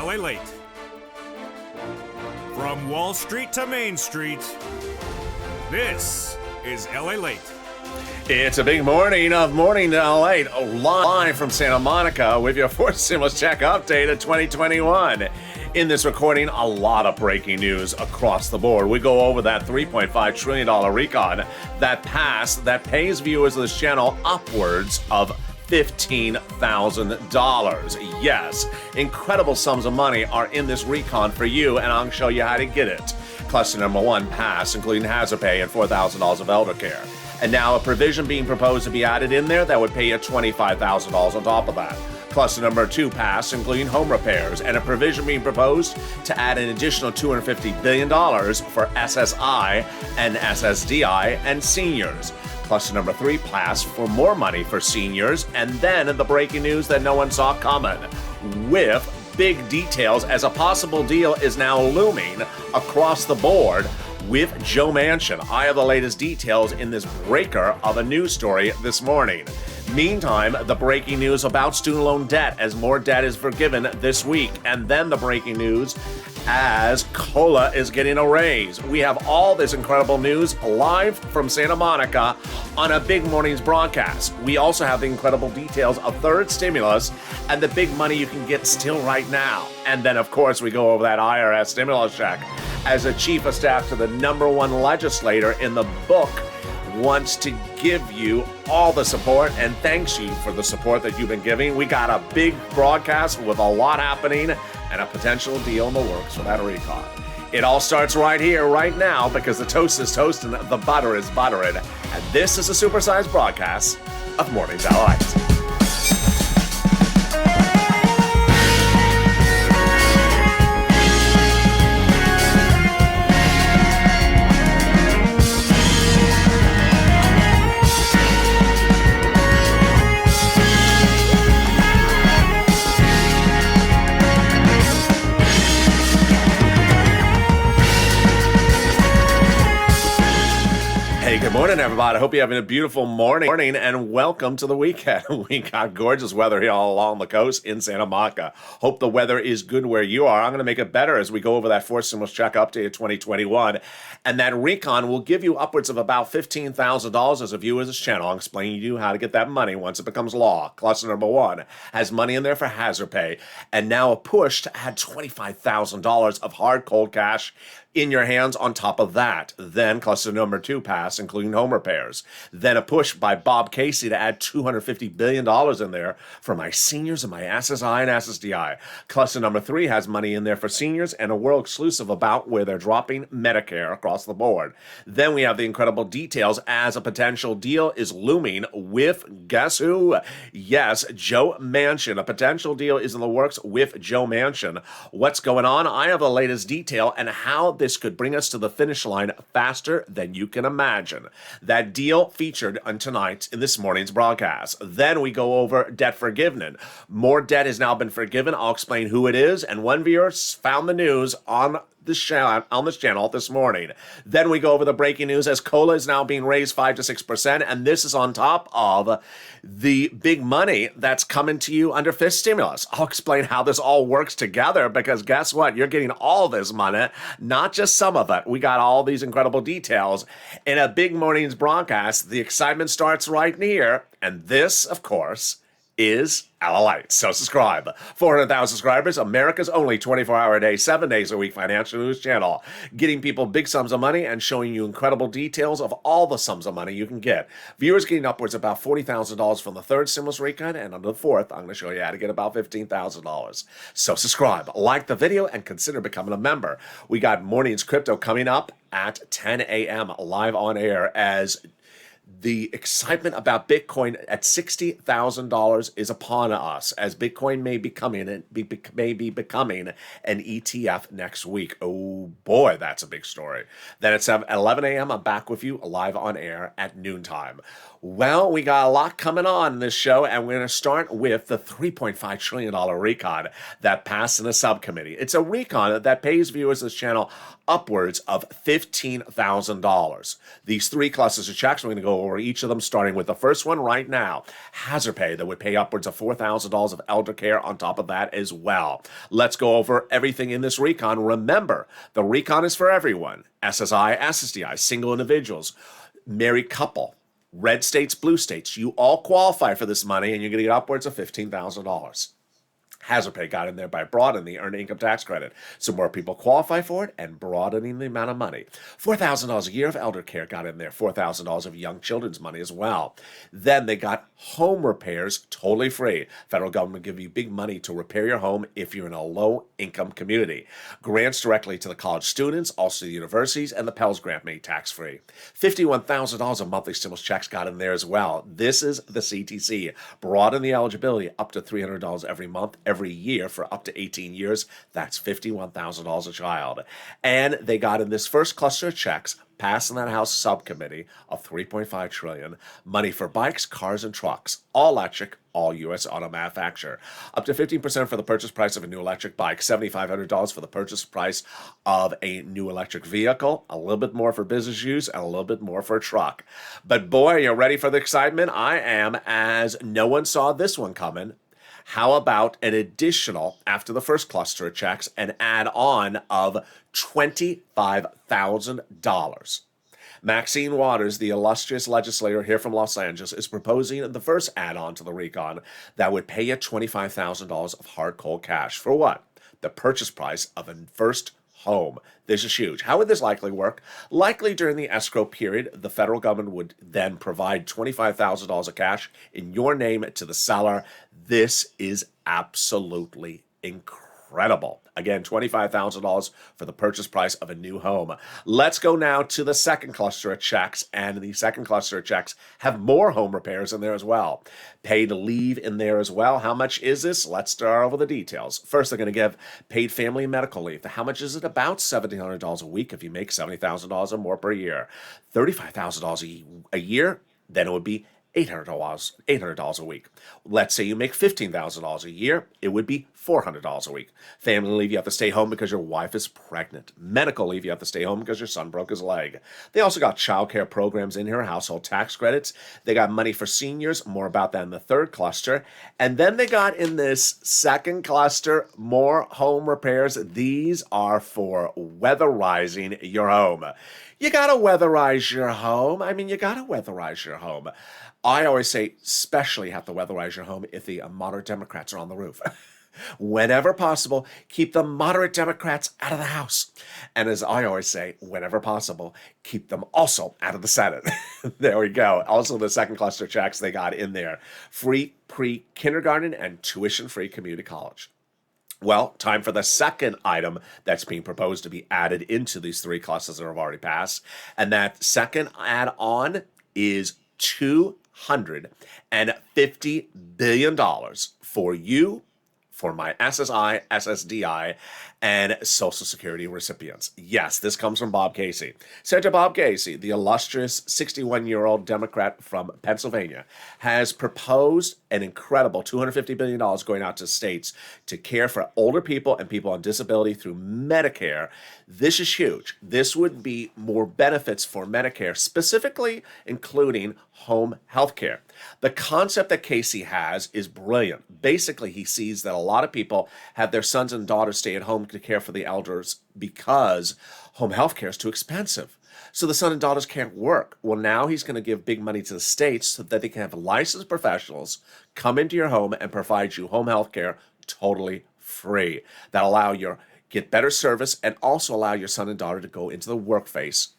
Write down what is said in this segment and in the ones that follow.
LALATE. From Wall Street to Main Street, this is LALATE. It's a big morning of Morning LALATE, live from Santa Monica with your fourth stimulus check update of 2021. In this recording, a lot of breaking news across the board. We go over that $3.5 trillion recon that passed, that pays viewers of this channel upwards of $15,000. Yes, incredible sums of money are in this recon for you, and I'll show you how to get it. Cluster number one passed, including hazard pay and $4,000 of elder care. And now a provision being proposed to be added in there that would pay you $25,000 on top of that. Cluster number two passed, including home repairs, and a provision being proposed to add an additional $250 billion for SSI and SSDI and seniors. Cluster number three passed for more money for seniors, and then the breaking news that no one saw coming, with big details as a possible deal is now looming across the board with Joe Manchin. I have the latest details in this breaker of a news story this morning. Meantime, the breaking news about student loan debt as more debt is forgiven this week. And then the breaking news as COLA is getting a raise. We have all this incredible news live from Santa Monica on a big morning's broadcast. We also have the incredible details of third stimulus and the big money you can get still right now. And then, of course, we go over that IRS stimulus check as a chief of staff to the number one legislator in the book wants to give you all the support and thanks you for the support that you've been giving. We got a big broadcast with a lot happening and a potential deal in the works for that recon. It all starts right here, right now, because the toast is toasting, the butter is buttering, and this is a supersized broadcast of Morning's LALATE. Good morning, everybody. I hope you're having a beautiful morning and welcome to the weekend. We got gorgeous weather here all along the coast in Santa Monica. Hope the weather is good where you are. I'm going to make it better as we go over that fourth stimulus check update of 2021. And that recon will give you upwards of about $15,000 as a viewer of this channel. I'll explain to you how to get that money once it becomes law. Cluster number one has money in there for hazard pay. And now a push to add $25,000 of hard cold cash in your hands on top of that. Then cluster number two passed, including home repairs. Then a push by Bob Casey to add $250 billion in there for my seniors and my SSI and SSDI. Cluster number three has money in there for seniors and a world exclusive about where they're dropping Medicare across the board. Then we have the incredible details as a potential deal is looming with, guess who? Yes, Joe Manchin. A potential deal is in the works with Joe Manchin. What's going on? I have the latest detail and how this could bring us to the finish line faster than you can imagine. That deal featured on tonight's in this morning's broadcast. Then we go over debt forgiveness. More debt has now been forgiven. I'll explain who it is. And one viewer found the news on this channel this morning. Then we go over the breaking news as COLA is now being raised 5 to 6%, and this is on top of the big money that's coming to you under fifth stimulus. I'll explain how this all works together because guess what? You're getting all this money, not just some of it. We got all these incredible details in a big morning's broadcast. The excitement starts right here, and this, of course, is LALATE. So subscribe. 400,000 subscribers, America's only 24-hour-a-day, 7 days a week financial news channel. Getting people big sums of money and showing you incredible details of all the sums of money you can get. Viewers getting upwards of about $40,000 from the third stimulus recon, and under the fourth, I'm going to show you how to get about $15,000. So subscribe, like the video, and consider becoming a member. We got Morning's Crypto coming up at 10 a.m. live on air as the excitement about Bitcoin at $60,000 is upon us as Bitcoin may be becoming an ETF next week. Oh boy, that's a big story. Then at 11 a.m. I'm back with you live on air at noontime. Well, we got a lot coming on in this show, and we're going to start with the $3.5 trillion recon that passed in a subcommittee. It's a recon that pays viewers of this channel upwards of $15,000. These three clusters of checks, we're going to go over each of them, starting with the first one right now. Hazard pay that would pay upwards of $4,000 of elder care on top of that as well. Let's go over everything in this recon. Remember, the recon is for everyone. SSI, SSDI, single individuals, married couple, red states, blue states. You all qualify for this money, and you're going to get upwards of $15,000. Hazard pay got in there by broadening the earned income tax credit, so more people qualify for it and broadening the amount of money. $4,000 a year of elder care got in there, $4,000 of young children's money as well. Then they got home repairs totally free. Federal government give you big money to repair your home if you're in a low-income community. Grants directly to the college students, also the universities, and the Pell's grant made tax-free. $51,000 of monthly stimulus checks got in there as well. This is the CTC. Broaden the eligibility up to $300 every month, every year for up to 18 years. That's $51,000 a child. And they got in this first cluster of checks passed in that House subcommittee of $3.5 trillion, money for bikes, cars, and trucks, all electric, all U.S. auto manufacturer. Up to 15% for the purchase price of a new electric bike, $7,500 for the purchase price of a new electric vehicle, a little bit more for business use, and a little bit more for a truck. But boy, are you ready for the excitement? I am, as no one saw this one coming. How about an additional, after the first cluster of checks, an add-on of $25,000? Maxine Waters, the illustrious legislator here from Los Angeles, is proposing the first add-on to the recon that would pay you $25,000 of hard cold cash. For what? The purchase price of a first home. This is huge. How would this likely work? Likely during the escrow period, the federal government would then provide $25,000 of cash in your name to the seller. This is absolutely incredible. Again, $25,000 for the purchase price of a new home. Let's go now to the second cluster of checks, and the second cluster of checks have more home repairs in there as well. Paid leave in there as well. How much is this? Let's start over the details. First, they're going to give paid family and medical leave. How much is it? About $1,700 a week if you make $70,000 or more per year. $35,000 a year, then it would be $800 a week. Let's say you make $15,000 a year, it would be $400 a week. Family leave, you have to stay home because your wife is pregnant. Medical leave, you have to stay home because your son broke his leg. They also got child care programs in here, household tax credits. They got money for seniors, more about that in the third cluster. And then they got in this second cluster more home repairs. These are for weatherizing your home. You got to weatherize your home. You got to weatherize your home. I always say, especially have to weatherize your home if the moderate Democrats are on the roof. Whenever possible, keep the moderate Democrats out of the House. And as I always say, whenever possible, keep them also out of the Senate. There we go. Also, the second cluster checks they got in there. Free pre-kindergarten and tuition-free community college. Well, time for the second item that's being proposed to be added into these three clusters that have already passed. And that second add-on is $250 billion for you, for my SSI, SSDI, and Social Security recipients. Yes, this comes from Bob Casey. Senator Bob Casey, the illustrious 61-year-old Democrat from Pennsylvania, has proposed an incredible $250 billion going out to states to care for older people and people on disability through Medicare. This is huge. This would be more benefits for Medicare, specifically including home health care. The concept that Casey has is brilliant. Basically, he sees that a lot of people have their sons and daughters stay at home to care for the elders because home health care is too expensive. So the son and daughters can't work. Well, now he's going to give big money to the states so that they can have licensed professionals come into your home and provide you home health care totally free. That'll allow you get better service and also allow your son and daughter to go into the workforce,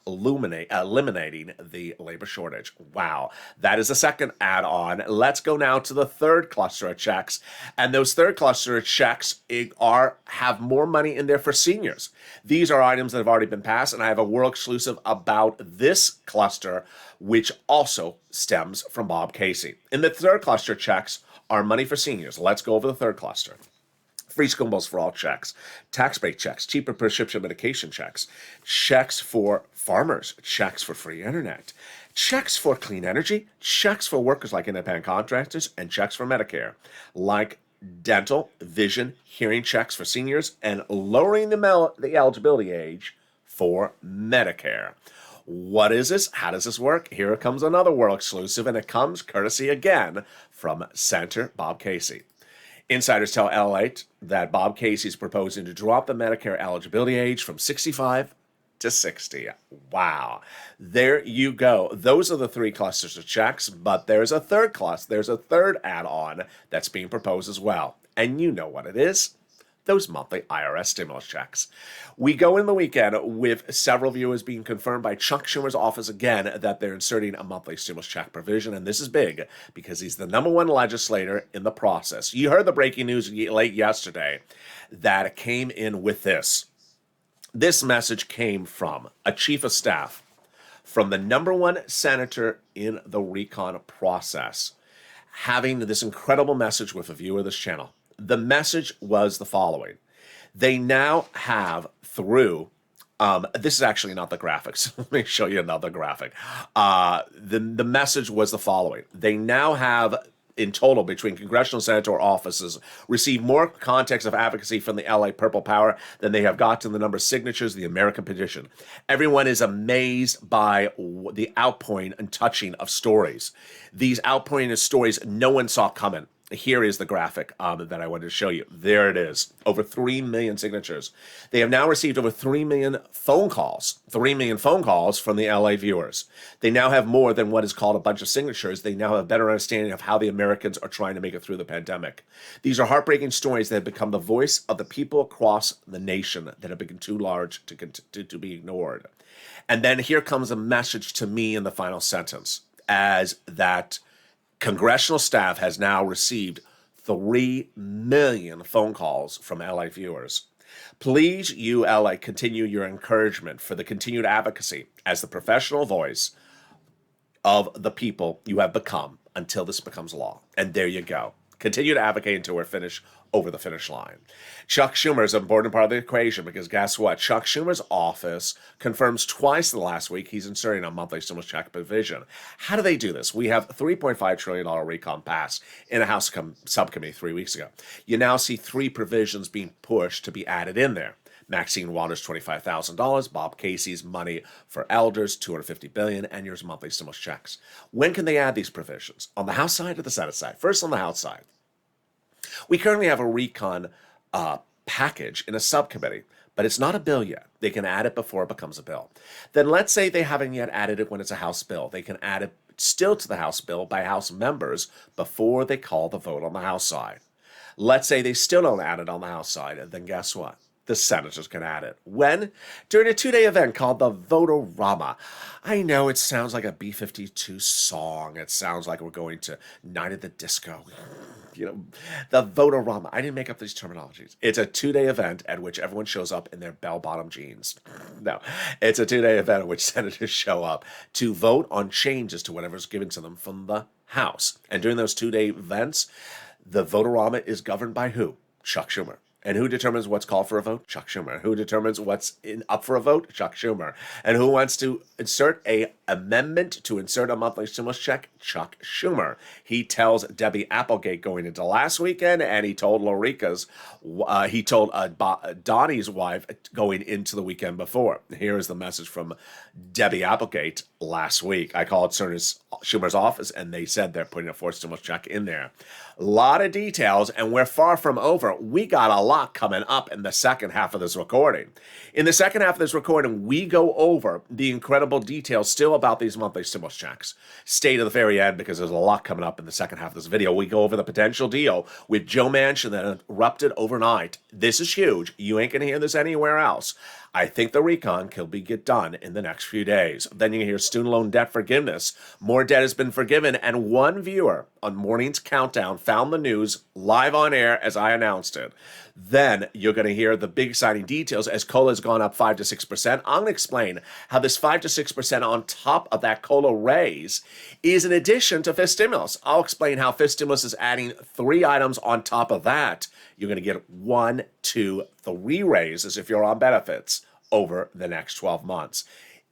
eliminating the labor shortage. Wow, that is the second add-on. Let's go now to the third cluster of checks. And those third cluster of checks have more money in there for seniors. These are items that have already been passed, and I have a world exclusive about this cluster, which also stems from Bob Casey. In the third cluster of checks are money for seniors. Let's go over the third cluster. Free school meals for all checks, tax break checks, cheaper prescription medication checks, checks for farmers, checks for free internet, checks for clean energy, checks for workers like independent contractors, and checks for Medicare. Like dental, vision, hearing checks for seniors, and lowering the eligibility age for Medicare. What is this? How does this work? Here comes another world exclusive, and it comes courtesy again from Senator Bob Casey. Insiders tell LALATE that Bob Casey is proposing to drop the Medicare eligibility age from 65 to 60. Wow. There you go. Those are the three clusters of checks, but there's a third cluster. There's a third add-on that's being proposed as well. And you know what it is. Those monthly IRS stimulus checks. We go in the weekend with several viewers being confirmed by Chuck Schumer's office again that they're inserting a monthly stimulus check provision, and this is big because he's the number one legislator in the process. You heard the breaking news late yesterday that came in with this. This message came from a chief of staff from the number one senator in the recon process, having this incredible message with a viewer of this channel. The message was the following. They now have through, this is actually not the graphics. Let me show you another graphic. The message was the following. They now have, in total, between congressional senator offices, received more context of advocacy from the LA Purple Power than they have got to the number of signatures of the American petition. Everyone is amazed by the outpouring and touching of stories. These outpouring of stories no one saw coming. Here is the graphic that I wanted to show you. There it is. Over 3 million signatures. They have now received over 3 million phone calls. 3 million phone calls from the LA viewers. They now have more than what is called a bunch of signatures. They now have a better understanding of how the Americans are trying to make it through the pandemic. These are heartbreaking stories that have become the voice of the people across the nation that have become too large to be ignored. And then here comes a message to me in the final sentence, as that congressional staff has now received 3 million phone calls from LA viewers. Please, you LA, continue your encouragement for the continued advocacy as the professional voice of the people you have become until this becomes law. And there you go. Continue to advocate until we're finished over the finish line. Chuck Schumer is an important part of the equation because guess what? Chuck Schumer's office confirms twice in the last week he's inserting a monthly stimulus check provision. How do they do this? We have $3.5 trillion recon pass in a House subcommittee 3 weeks ago. You now see 3 provisions being pushed to be added in there. Maxine Waters, $25,000. Bob Casey's money for elders, $250 billion, and yours monthly stimulus checks. When can they add these provisions? On the House side or the Senate side? First, on the House side. We currently have a recon package in a subcommittee, but it's not a bill yet. They can add it before it becomes a bill. Then let's say they haven't yet added it when it's a House bill. They can add it still to the House bill by House members before they call the vote on the House side. Let's say they still don't add it on the House side, and then guess what? The senators can add it. When? During a 2-day event called the Votorama. I know it sounds like a B-52 song. It sounds like we're going to Night at the Disco. You know, the Votorama. I didn't make up these terminologies. It's a 2-day event at which everyone shows up in their bell-bottom jeans. No, it's a 2-day event at which senators show up to vote on changes to whatever's given to them from the House. And during those 2-day events, the Votorama is governed by who? Chuck Schumer. And who determines what's called for a vote? Chuck Schumer. Who determines what's up for a vote? Chuck Schumer. And who wants to insert a amendment to insert a monthly stimulus check? Chuck Schumer. He tells Debbie Applegate going into last weekend, and he told Donnie's wife going into the weekend before. Here is the message from Debbie Applegate last week. I called Schumer's office, and they said they're putting a forced stimulus check in there. A lot of details, and we're far from over. We got a lot coming up in the second half of this recording. In the second half of this recording, we go over the incredible details still about these monthly stimulus checks. Stay to the very end because there's a lot coming up in the second half of this video. We go over the potential deal with Joe Manchin that erupted overnight. This is huge. You ain't going to hear this anywhere else. I think the recon can get done in the next few days. Then you hear student loan debt forgiveness. More debt has been forgiven, and one viewer on Morning's Countdown found the news live on air as I announced it. Then you're going to hear the big exciting details as COLA has gone up 5 to 6%. I'm going to explain how this 5 to 6% on top of that COLA raise is in addition to FIST stimulus. I'll explain how FIST stimulus is adding 3 items on top of that. You're going to get 1, 2, 3 raises if you're on benefits over the next 12 months.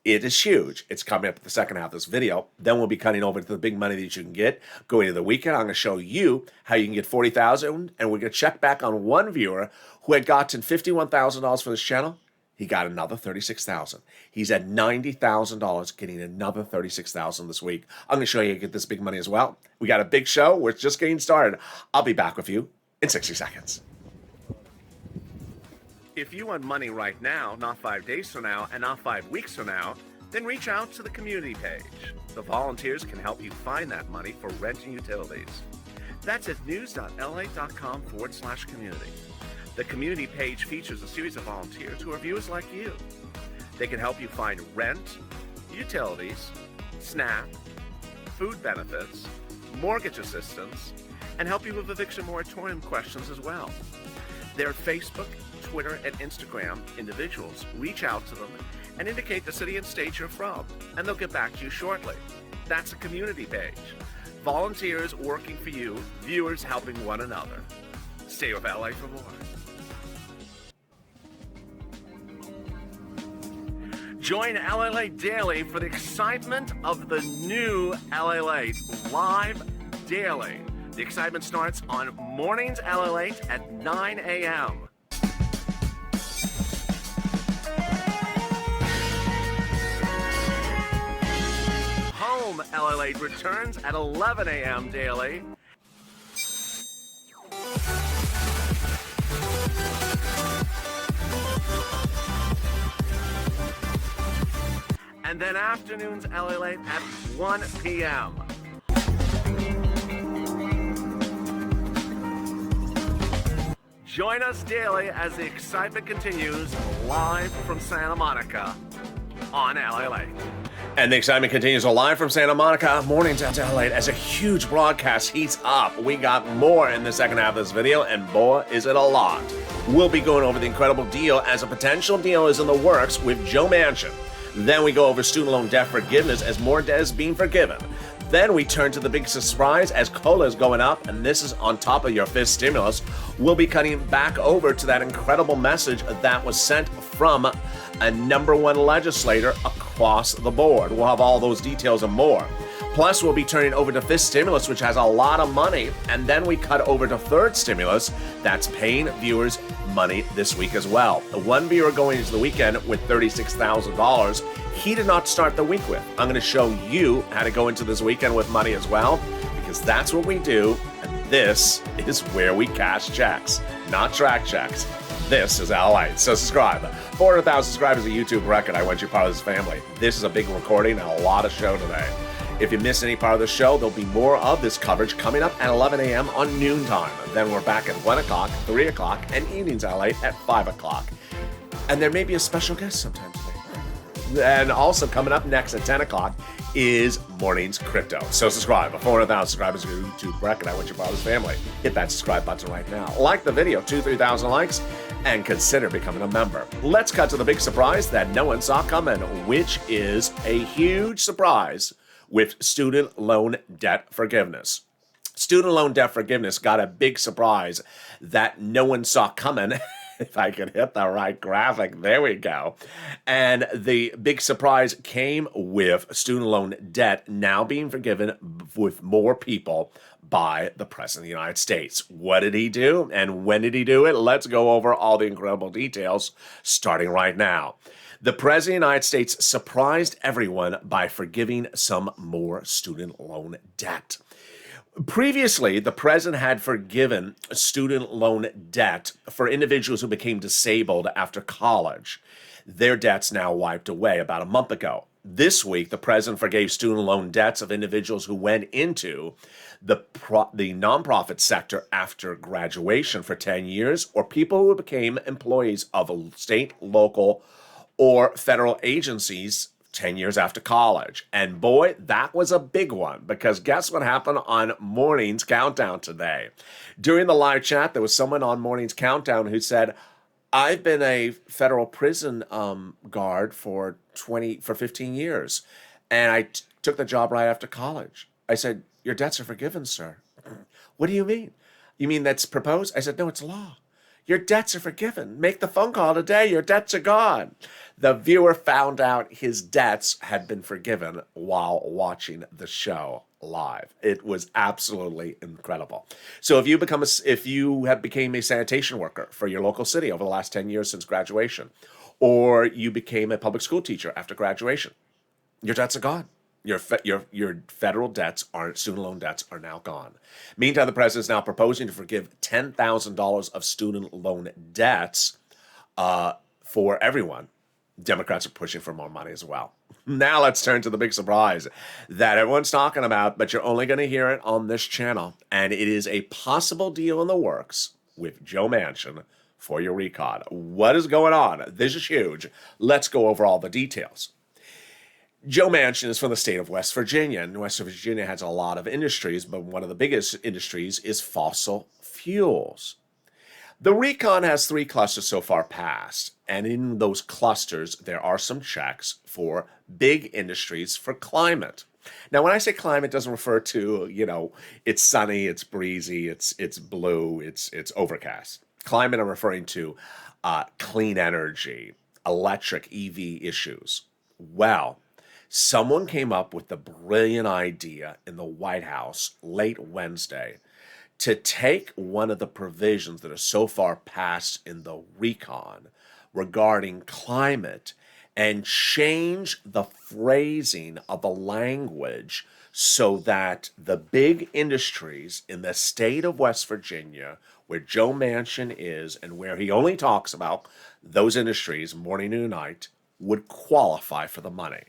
It is huge. It's coming up at the second half of this video. Then we'll be cutting over to the big money that you can get going into the weekend. I'm going to show you how you can get $40,000, and we're going to check back on one viewer who had gotten $51,000 for this channel. He got another $36,000. He's at $90,000, getting another $36,000 this week. I'm going to show you how to get this big money as well. We got a big show. We're just getting started. I'll be back with you in 60 seconds. If you want money right now, not 5 days from now, and not 5 weeks from now, then reach out to the community page. The volunteers can help you find that money for rent and utilities. That's at news.la.com/community. The community page features a series of volunteers who are viewers like you. They can help you find rent, utilities, SNAP, food benefits, mortgage assistance, and help you with eviction moratorium questions as well. They're at Facebook, Twitter, and Instagram. Individuals reach out to them and indicate the city and state you're from, and they'll get back to you shortly. That's a community page. Volunteers working for you, viewers helping one another. Stay with LA for more. Join LALATE Daily for the excitement of the new LALATE live daily. The excitement starts on mornings LALATE at 9 a.m. Home LALATE returns at 11 a.m. daily. And then afternoons LALATE at 1 p.m. Join us daily as the excitement continues live from Santa Monica on LALATE. And the excitement continues live from Santa Monica, mornings at LALATE, as a huge broadcast heats up. We got more in the second half of this video, and boy, is it a lot. We'll be going over the incredible deal as a potential deal is in the works with Joe Manchin. Then we go over student loan debt forgiveness as more debt is being forgiven. Then we turn to the big surprise as COLA is going up, and this is on top of your fifth stimulus. We'll be cutting back over to that incredible message that was sent from a #1 legislator across the board. We'll have all those details and more. Plus, we'll be turning over to fifth stimulus, which has a lot of money, and then we cut over to third stimulus that's paying viewers money this week as well. One viewer going into the weekend with $36,000. He did not start the week with. I'm going to show you how to go into this weekend with money as well, because that's what we do, and this is where we cash checks, not track checks. This is LALATE. So subscribe. 400,000 subscribers is a YouTube record. I want you part of this family. This is a big recording and a lot of show today. If you miss any part of the show, there'll be more of this coverage coming up at 11 a.m. on noontime. Then we're back at 1 o'clock, 3 o'clock, and evenings LALATE at 5 o'clock. And there may be a special guest sometime today. And also coming up next at 10 o'clock is Mornings Crypto. So subscribe. 400,000 subscribers is a YouTube record. I want you part of this family. Hit that subscribe button right now. Like the video, 2,000-3,000 likes, and consider becoming a member. Let's cut to the big surprise that no one saw coming, which is a huge surprise with student loan debt forgiveness. Student loan debt forgiveness got a big surprise that no one saw coming. If I could hit the right graphic, there we go. And the big surprise came with student loan debt now being forgiven with more people by the President of the United States. What did he do and when did he do it? Let's go over all the incredible details starting right now. The President of the United States surprised everyone by forgiving some more student loan debt. Previously, the president had forgiven student loan debt for individuals who became disabled after college. Their debt's now wiped away about a month ago. This week, the president forgave student loan debts of individuals who went into the nonprofit sector after graduation for 10 years, or people who became employees of state, local, or federal agencies 10 years after college. And boy, that was a big one, because guess what happened on Morning's Countdown today? During the live chat, there was someone on Morning's Countdown who said, I've been a federal prison guard for 15 years, and I took the job right after college. I said, your debts are forgiven, sir. What do you mean? You mean that's proposed? I said, no, it's law. Your debts are forgiven. Make the phone call today. Your debts are gone. The viewer found out his debts had been forgiven while watching the show live. It was absolutely incredible. So if you have became a sanitation worker for your local city over the last 10 years since graduation, or you became a public school teacher after graduation, your debts are gone. Your federal debts, student loan debts, are now gone. Meantime, the president is now proposing to forgive $10,000 of student loan debts for everyone. Democrats are pushing for more money as well. Now let's turn to the big surprise that everyone's talking about, but you're only going to hear it on this channel, and it is a possible deal in the works with Joe Manchin for your recon. What is going on? This is huge. Let's go over all the details. Joe Manchin is from the state of West Virginia, and West Virginia has a lot of industries, but one of the biggest industries is fossil fuels. The recon has 3 clusters so far passed, and in those clusters, there are some checks for big industries for climate. Now, when I say climate, it doesn't refer to, it's sunny, it's breezy, it's blue, it's overcast. Climate, I'm referring to clean energy, electric EV issues. Well, someone came up with the brilliant idea in the White House late Wednesday to take one of the provisions that are so far passed in the recon regarding climate and change the phrasing of the language so that the big industries in the state of West Virginia, where Joe Manchin is and where he only talks about those industries morning and night, would qualify for the money.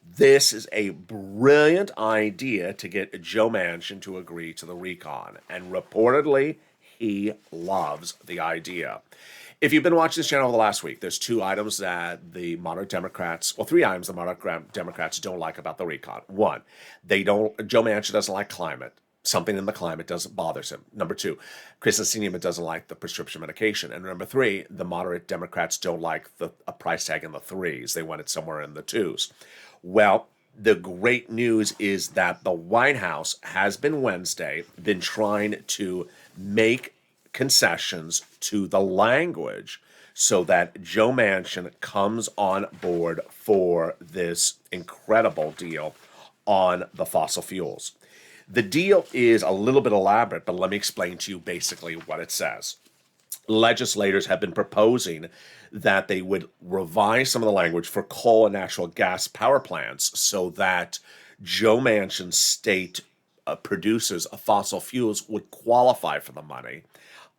This is a brilliant idea to get Joe Manchin to agree to the recon, and reportedly, he loves the idea. If you've been watching this channel over the last week, there's 2 items that the moderate Democrats, 3 items the moderate Democrats don't like about the recon. 1, Joe Manchin doesn't like climate. Something in the climate bothers him. Number 2, Kristen Sinema doesn't like the prescription medication. And number 3, the moderate Democrats don't like a price tag in the 3s. They want it somewhere in the 2s. Well, the great news is that the White House has been trying to make concessions to the language so that Joe Manchin comes on board for this incredible deal on the fossil fuels. The deal is a little bit elaborate, but let me explain to you basically what it says. Legislators have been proposing that they would revise some of the language for coal and natural gas power plants so that Joe Manchin's state producers of fossil fuels would qualify for the money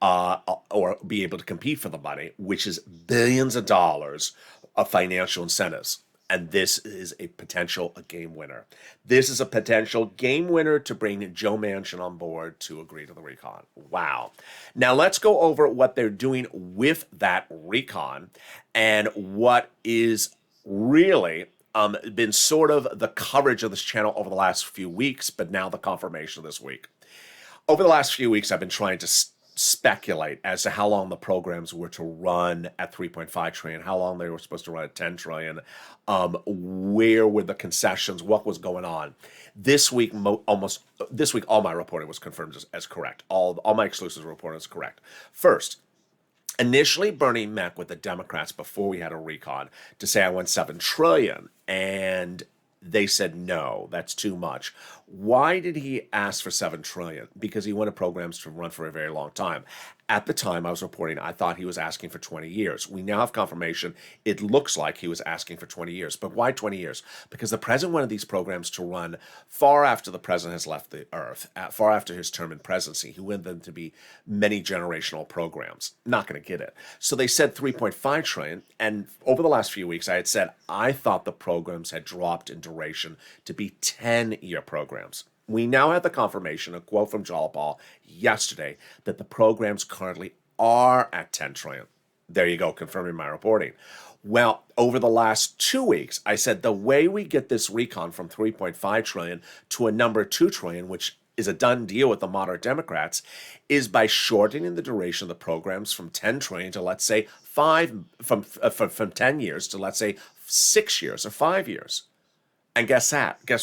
or be able to compete for the money, which is billions of dollars of financial incentives. And this is a potential game winner. This is a potential game winner to bring Joe Manchin on board to agree to the recon. Wow. Now let's go over what they're doing with that recon and what is really been sort of the coverage of this channel over the last few weeks, but now the confirmation this week. Over the last few weeks, I've been trying to speculate as to how long the programs were to run at 3.5 trillion, how long they were supposed to run at 10 trillion, where were the concessions, what was going on. This week, all my reporting was confirmed as correct. All my exclusive reporting is correct. First, initially, Bernie met with the Democrats before we had a recon to say I want 7 trillion, and they said, no, that's too much. Why did he ask for 7 trillion? Because he wanted programs to run for a very long time. At the time I was reporting, I thought he was asking for 20 years. We now have confirmation. It looks like he was asking for 20 years. But why 20 years? Because the president wanted these programs to run far after the president has left the earth, far after his term in presidency. He wanted them to be many generational programs. Not going to get it. So they said 3.5 trillion. And over the last few weeks, I had said I thought the programs had dropped in duration to be 10-year programs. We now have the confirmation, a quote from Jalapal yesterday, that the programs currently are at 10 trillion. There you go, confirming my reporting. Well, over the last 2 weeks, I said the way we get this recon from 3.5 trillion to a number 2 trillion, which is a done deal with the moderate Democrats, is by shortening the duration of the programs from 10 trillion to, let's say, from 10 years to, let's say, 6 years or 5 years. And guess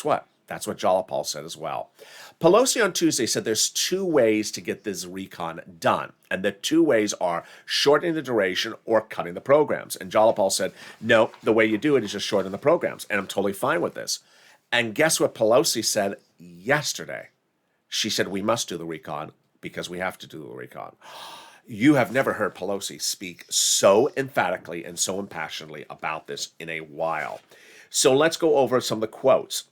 what? That's what Jalopal said as well. Pelosi on Tuesday said there's two ways to get this recon done. And the two ways are shortening the duration or cutting the programs. And Jalopal said, no, the way you do it is just shorten the programs. And I'm totally fine with this. And guess what Pelosi said yesterday? She said, we must do the recon because we have to do the recon. You have never heard Pelosi speak so emphatically and so impassionately about this in a while. So let's go over some of the quotes.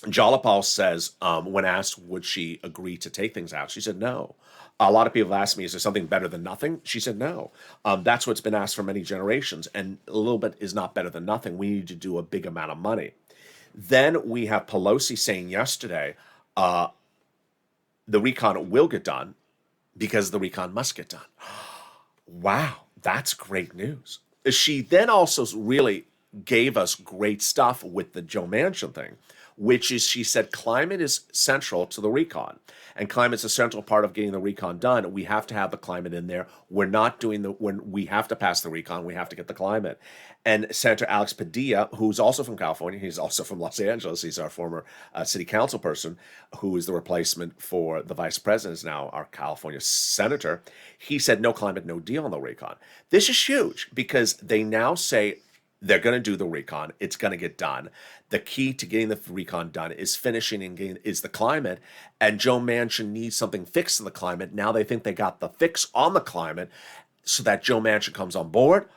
Jalopal says, when asked would she agree to take things out, she said no. A lot of people ask me, is there something better than nothing? She said no. That's what's been asked for many generations, and a little bit is not better than nothing. We need to do a big amount of money. Then we have Pelosi saying yesterday, the recon will get done because the recon must get done. Wow, that's great news. She then also really gave us great stuff with the Joe Manchin thing, which is she said climate is central to the recon. And climate's a central part of getting the recon done. We have to have the climate in there. We're not doing when we have to pass the recon, we have to get the climate. And Senator Alex Padilla, who's also from California, he's also from Los Angeles. He's our former city council person who is the replacement for the vice president, is now our California senator. He said no climate, no deal on the recon. This is huge because they now say they're going to do the recon. It's going to get done. The key to getting the recon done is finishing and getting is the climate. And Joe Manchin needs something fixed in the climate. Now they think they got the fix on the climate so that Joe Manchin comes on board.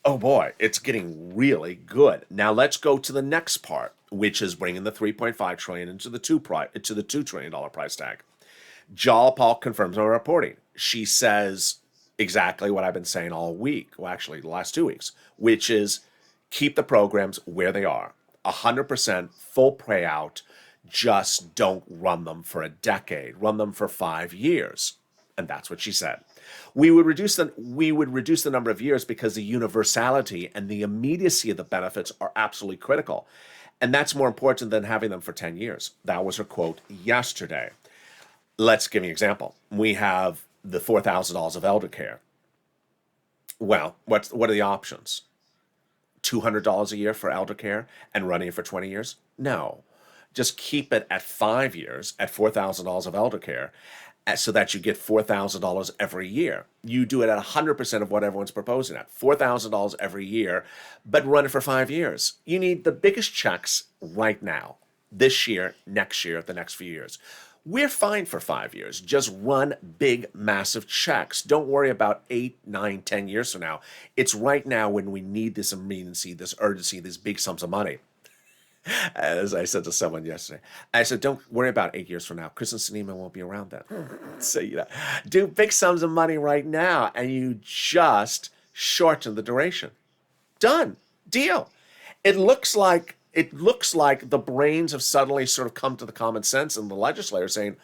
Oh boy, it's getting really good. Now let's go to the next part, which is bringing the $3.5 trillion into the $2 trillion price tag. Jalopal confirms our reporting. She says exactly what I've been saying all week, well, actually the last 2 weeks, which is keep the programs where they are. 100% full payout. Just don't run them for a decade. Run them for 5 years. And that's what she said. We would reduce the number of years because the universality and the immediacy of the benefits are absolutely critical. And that's more important than having them for 10 years. That was her quote yesterday. Let's give you an example. We have the $4,000 of elder care. Well, what are the options? $200 a year for elder care and running it for 20 years? No. Just keep it at 5 years at $4,000 of elder care so that you get $4,000 every year. You do it at 100% of what everyone's proposing at, $4,000 every year, but run it for 5 years. You need the biggest checks right now, this year, next year, the next few years. We're fine for 5 years. Just run big, massive checks. Don't worry about 8, 9, 10 years from now. It's right now when we need this immediacy, this urgency, these big sums of money. As I said to someone yesterday, I said, don't worry about 8 years from now. Kristen Sinema won't be around then. So, do big sums of money right now, and you just shorten the duration. Done. Deal. It looks like the brains have suddenly sort of come to the common sense in the legislature saying,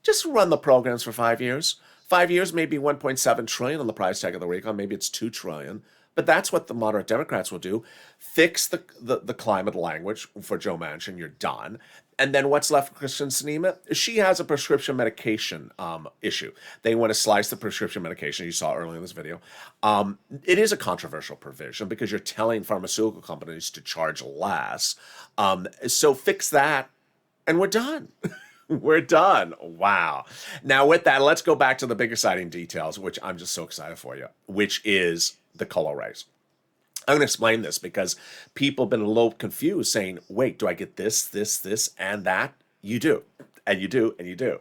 just run the programs for 5 years. 5 years, maybe $1.7 trillion on the price tag of the recon. Maybe it's $2 trillion. But that's what the moderate Democrats will do. Fix the climate language for Joe Manchin. You're done. And then what's left for Kristen Sinema? She has a prescription medication issue. They want to slice the prescription medication you saw earlier in this video. It is a controversial provision because you're telling pharmaceutical companies to charge less. So fix that, and we're done. We're done. Wow. Now with that, let's go back to the big exciting details, which I'm just so excited for you, which is the COLA raise. I'm going to explain this because people have been a little confused saying, wait, do I get this, and that? You do, and you do, and you do.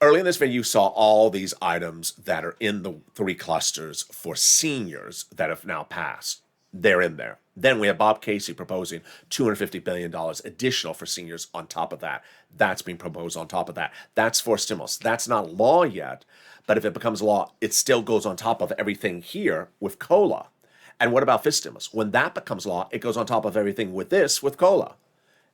Early in this video, you saw all these items that are in the 3 clusters for seniors that have now passed. They're in there. Then we have Bob Casey proposing $250 billion additional for seniors on top of that. That's being proposed on top of that. That's for stimulus. That's not law yet, but if it becomes law, it still goes on top of everything here with COLA. And what about FIS stimulus? When that becomes law, it goes on top of everything with COLA.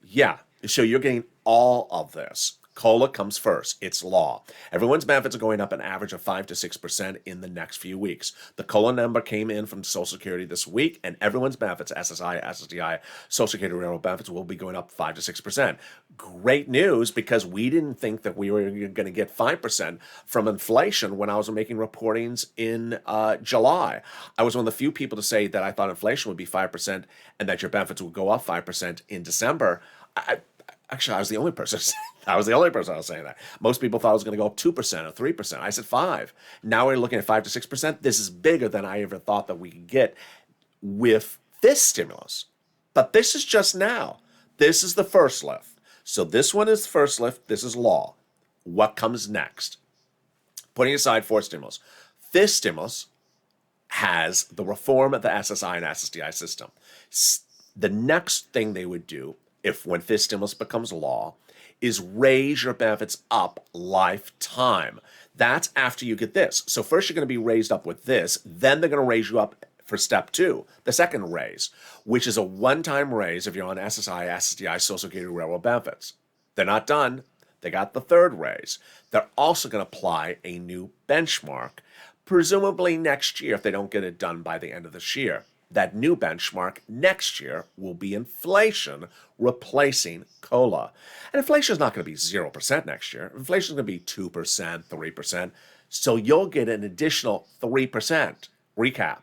Yeah, so you're getting all of this. COLA comes first. It's law. Everyone's benefits are going up an average of 5 to 6% in the next few weeks. The COLA number came in from Social Security this week, and everyone's benefits, SSI, SSDI, Social Security Railroad benefits, will be going up 5 to 6%. Great news, because we didn't think that we were going to get 5% from inflation when I was making reportings in July. I was one of the few people to say that I thought inflation would be 5% and that your benefits would go up 5% in December. Actually, I was the only person. I was the only person I was saying that. Most people thought it was going to go up 2% or 3%. I said 5. Now we're looking at 5 to 6%. This is bigger than I ever thought that we could get with this stimulus. But this is just now. This is the first lift. So this one is the first lift. This is law. What comes next? Putting aside 4 stimulus. This stimulus has the reform of the SSI and SSDI system. The next thing they would do, if when this stimulus becomes law, is raise your benefits up lifetime. That's after you get this. So first you're going to be raised up with this, then they're going to raise you up for step 2, the second raise, which is a one-time raise if you're on SSI, SSDI, Social Security, Railroad benefits. They're not done. They got the third raise. They're also going to apply a new benchmark, presumably next year if they don't get it done by the end of this year. That new benchmark next year will be inflation replacing COLA. And inflation is not going to be 0% next year. Inflation is going to be 2%, 3%. So you'll get an additional 3%. Recap.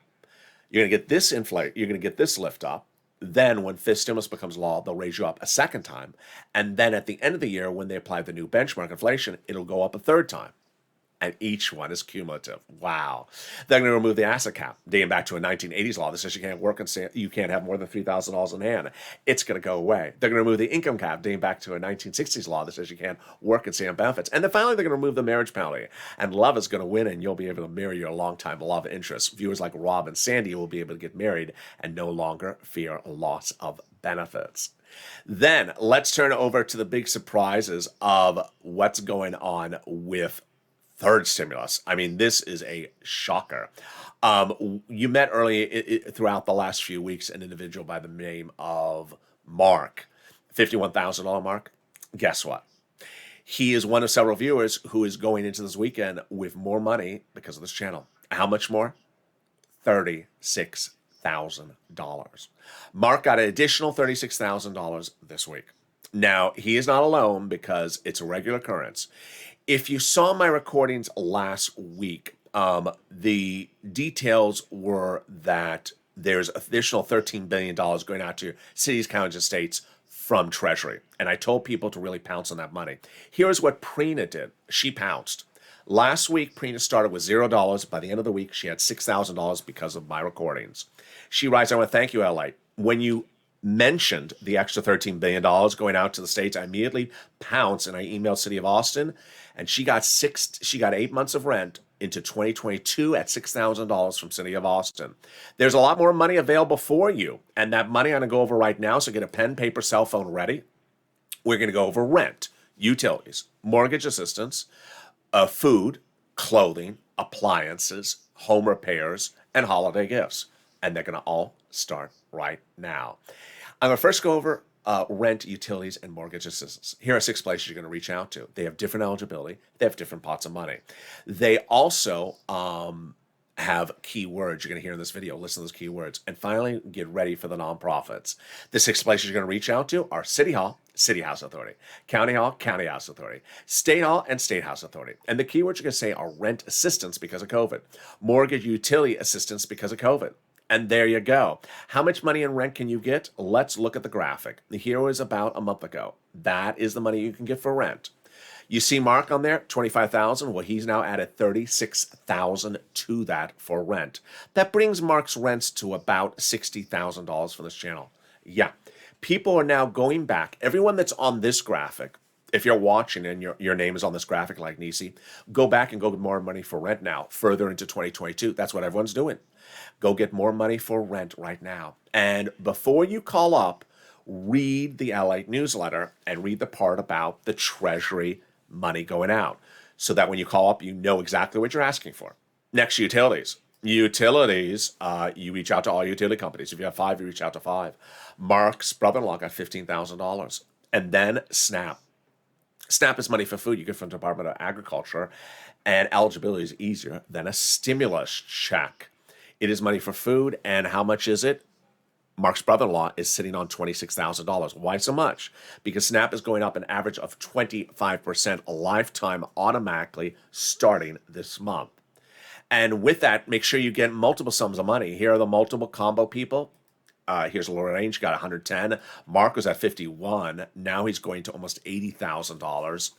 You're going to get this you're going to get this lift up. Then when fifth stimulus becomes law, they'll raise you up a second time. And then at the end of the year, when they apply the new benchmark inflation, it'll go up a third time. And each one is cumulative. Wow. They're going to remove the asset cap, dating back to a 1980s law that says you can't work and you can't have more than $3,000 in hand. It's going to go away. They're going to remove the income cap, dating back to a 1960s law that says you can't work and stay on benefits. And then finally, they're going to remove the marriage penalty. And love is going to win, and you'll be able to marry your longtime love interest. Viewers like Rob and Sandy will be able to get married and no longer fear loss of benefits. Then let's turn over to the big surprises of what's going on with third stimulus. I mean, this is a shocker. You met early throughout the last few weeks an individual by the name of Mark, $51,000 Mark. Guess what? He is one of several viewers who is going into this weekend with more money because of this channel. How much more? $36,000. Mark got an additional $36,000 this week. Now, he is not alone because it's a regular occurrence. If you saw my recordings last week, the details were that there's additional $13 billion going out to cities, counties, and states from Treasury. And I told people to really pounce on that money. Here's what Prina did. She pounced. Last week, Prina started with $0. By the end of the week, she had $6,000 because of my recordings. She writes, I want to thank you, LA. When you mentioned the extra $13 billion going out to the states, I immediately pounced and I emailed City of Austin, and she got 8 months of rent into 2022 at $6,000 from City of Austin. There's a lot more money available for you, and that money I'm going to go over right now, so get a pen, paper, cell phone ready. We're going to go over rent, utilities, mortgage assistance, food, clothing, appliances, home repairs, and holiday gifts. And they're going to all start right now. I'm going to first go over rent, utilities, and mortgage assistance. Here are 6 places you're going to reach out to. They have different eligibility. They have different pots of money. They also have keywords you're going to hear in this video. Listen to those keywords. And finally, get ready for the nonprofits. The 6 places you're going to reach out to are City Hall, City House Authority, County Hall, County House Authority, State Hall, and State House Authority. And the keywords you're going to say are rent assistance because of COVID, mortgage utility assistance because of COVID. And there you go. How much money in rent can you get? Let's look at the graphic. Here was about a month ago. That is the money you can get for rent. You see Mark on there, $25,000. Well, he's now added $36,000 to that for rent. That brings Mark's rents to about $60,000 for this channel. Yeah, people are now going back. Everyone that's on this graphic, if you're watching and your name is on this graphic like Nisi, go back and go get more money for rent now, further into 2022. That's what everyone's doing. Go get more money for rent right now. And before you call up, read the LALATE newsletter and read the part about the Treasury money going out so that when you call up, you know exactly what you're asking for. Next, utilities. Utilities, you reach out to all utility companies. If you have 5, you reach out to 5. Mark's brother-in-law got $15,000. And then SNAP. SNAP is money for food you get from the Department of Agriculture, and eligibility is easier than a stimulus check. It is money for food, and how much is it? Mark's brother-in-law is sitting on $26,000. Why so much? Because SNAP is going up an average of 25% a lifetime automatically starting this month. And with that, make sure you get multiple sums of money. Here are the multiple combo people. Here's Lorraine. She got 110. Mark was at 51. Now he's going to almost $80,000.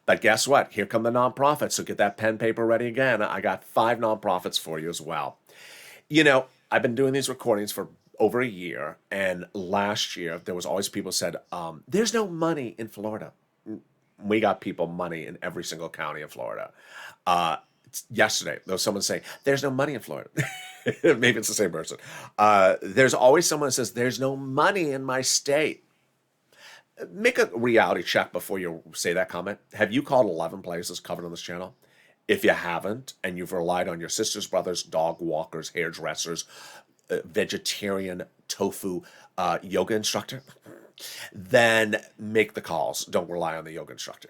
But guess what? Here come the nonprofits. So get that pen paper ready again. I got 5 nonprofits for you as well. You know, I've been doing these recordings for over a year, and last year there was always people said, there's no money in Florida. We got people money in every single county in Florida. Yesterday, there was someone saying, there's no money in Florida. Maybe it's the same person. There's always someone that says, there's no money in my state. Make a reality check before you say that comment. Have you called 11 places covered on this channel? If you haven't, and you've relied on your sisters, brothers, dog walkers, hairdressers, vegetarian tofu yoga instructor, then make the calls. Don't rely on the yoga instructor.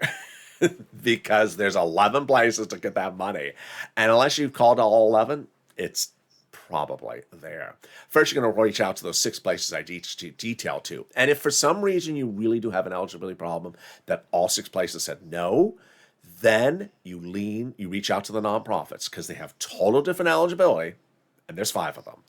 Because there's 11 places to get that money. And unless you've called all 11, it's probably there. First, you're going to reach out to those 6 places I detailed to. And if for some reason you really do have an eligibility problem that all 6 places said no, then you reach out to the nonprofits because they have total different eligibility, and there's 5 of them.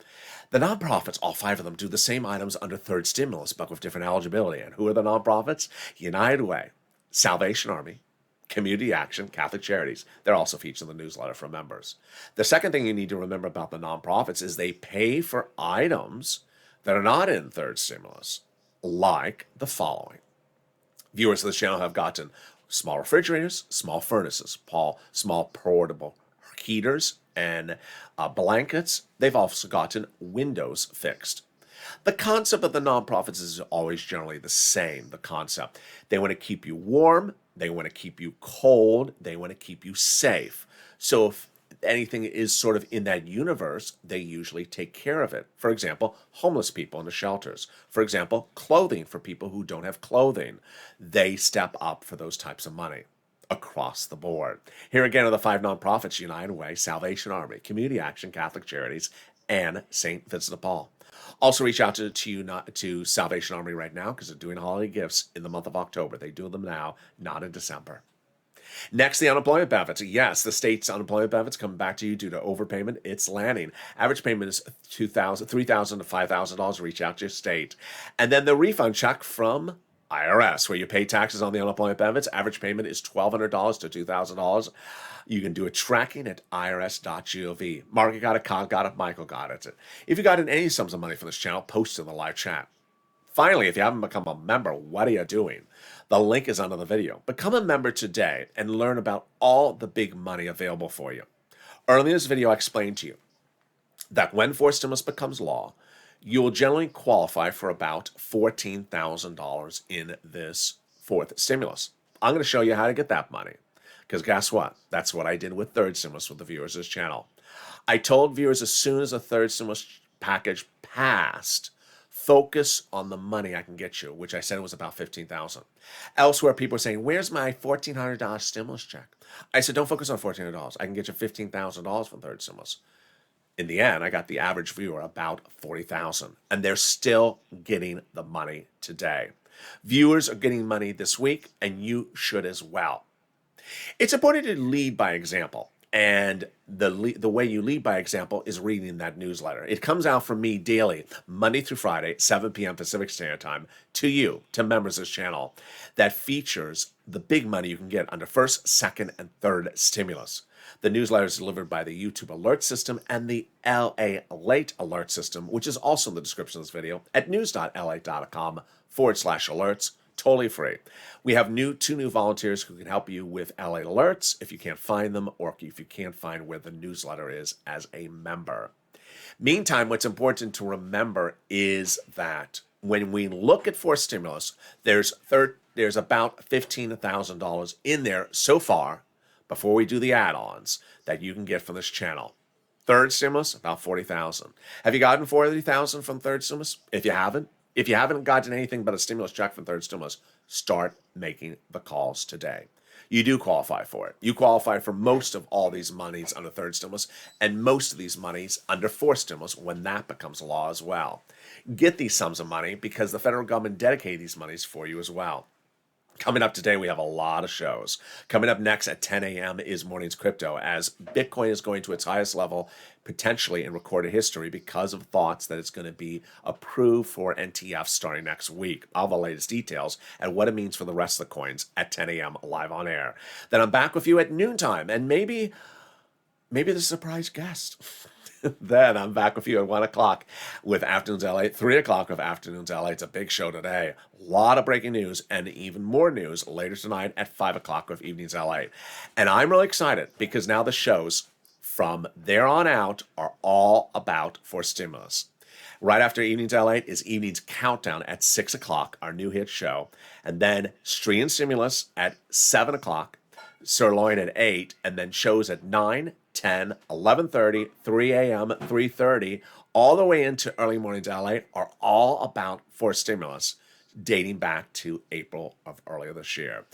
The nonprofits, all 5 of them, do the same items under third stimulus, but with different eligibility. And who are the nonprofits? United Way, Salvation Army, Community Action, Catholic Charities. They're also featured in the newsletter for members. The second thing you need to remember about the nonprofits is they pay for items that are not in third stimulus, like the following. Viewers of this channel have gotten small refrigerators, small furnaces, small portable heaters, and blankets. They've also gotten windows fixed. The concept of the nonprofits is always generally the same, the concept. They want to keep you warm, they want to keep you cold, they want to keep you safe. So if anything is sort of in that universe, they usually take care of it. For example, homeless people in the shelters. For example, clothing for people who don't have clothing. They step up for those types of money across the board. Here again are the 5 nonprofits: United Way, Salvation Army, Community Action, Catholic Charities, and St. Vincent de Paul. Also reach out to Salvation Army right now because they're doing holiday gifts in the month of October. They do them now, not in December. Next, the unemployment benefits. Yes, the state's unemployment benefits coming back to you due to overpayment. It's landing. Average payment is $3,000 to $5,000. Reach out to your state. And then the refund check from IRS, where you pay taxes on the unemployment benefits. Average payment is $1,200 to $2,000. You can do a tracking at irs.gov. Mark got it, Con got it, Michael got it. If you got in any sums of money from this channel, post in the live chat. Finally, if you haven't become a member, what are you doing? The link is under the video. Become a member today and learn about all the big money available for you. Earlier in this video, I explained to you that when forced stimulus becomes law, you will generally qualify for about $14,000 in this fourth stimulus. I'm going to show you how to get that money. Because guess what? That's what I did with third stimulus with the viewers of this channel. I told viewers as soon as the third stimulus package passed, focus on the money I can get you, which I said was about $15,000. Elsewhere, people are saying, where's my $1,400 stimulus check? I said, don't focus on $1,400. I can get you $15,000 from third stimulus. In the end, I got the average viewer about $40,000, and they're still getting the money today. Viewers are getting money this week, and you should as well. It's important to lead by example, and the way you lead by example is reading that newsletter. It comes out from me daily, Monday through Friday, 7 p.m. Pacific Standard Time, to you, to members of this channel, that features the big money you can get under first, second, and third stimulus. The newsletter is delivered by the YouTube alert system and the LALATE alert system, which is also in the description of this video at news.lalate.com/alerts. Totally free. We have two new volunteers who can help you with LA alerts if you can't find them, or if you can't find where the newsletter is as a member. Meantime, what's important to remember is that when we look at forced stimulus, there's about $15,000 in there so far, before we do the add-ons, that you can get from this channel. Third stimulus, about $40,000. Have you gotten $40,000 from third stimulus? If you haven't gotten anything but a stimulus check from third stimulus, start making the calls today. You do qualify for it. You qualify for most of all these monies under third stimulus, and most of these monies under fourth stimulus when that becomes law as well. Get these sums of money because the federal government dedicated these monies for you as well. Coming up today, we have a lot of shows. Coming up next at 10 a.m. is Morning's Crypto, as Bitcoin is going to its highest level, potentially in recorded history, because of thoughts that it's going to be approved for NTF starting next week. All the latest details and what it means for the rest of the coins at 10 a.m. live on air. Then I'm back with you at noontime, and maybe the surprise guest. Then I'm back with you at 1 o'clock with Afternoons LA, 3 o'clock with Afternoons LA. It's a big show today. A lot of breaking news and even more news later tonight at 5 o'clock with Evenings LA. And I'm really excited because now the shows from there on out are all about for stimulus. Right after Evenings LA is Evenings Countdown at 6 o'clock, our new hit show. And then Street and Stimulus at 7 o'clock, Sirloin at 8, and then shows at 9, 10, 11:30, 3 a.m., 3:30, all the way into early mornings LA are all about for stimulus, dating back to April of earlier this year.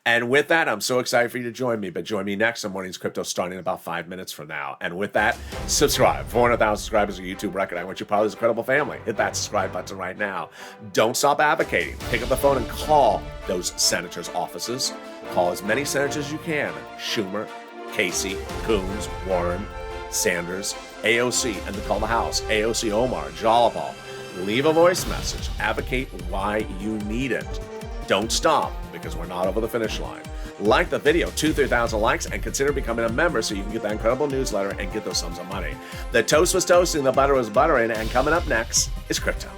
And with that, I'm so excited for you to join me, but join me next on Morning's Crypto starting in about 5 minutes from now. And with that, subscribe. 400,000 subscribers, a YouTube record. I want you part of this incredible family. Hit that subscribe button right now. Don't stop advocating. Pick up the phone and call those senators' offices. Call as many senators as you can. Schumer, Casey, Coons, Warren, Sanders, AOC, and then call the House. AOC, Omar, Jalabal. Leave a voice message. Advocate why you need it. Don't stop, because we're not over the finish line. Like the video, 2,000-3,000 likes, and consider becoming a member so you can get that incredible newsletter and get those sums of money. The toast was toasting, the butter was buttering, and coming up next is crypto.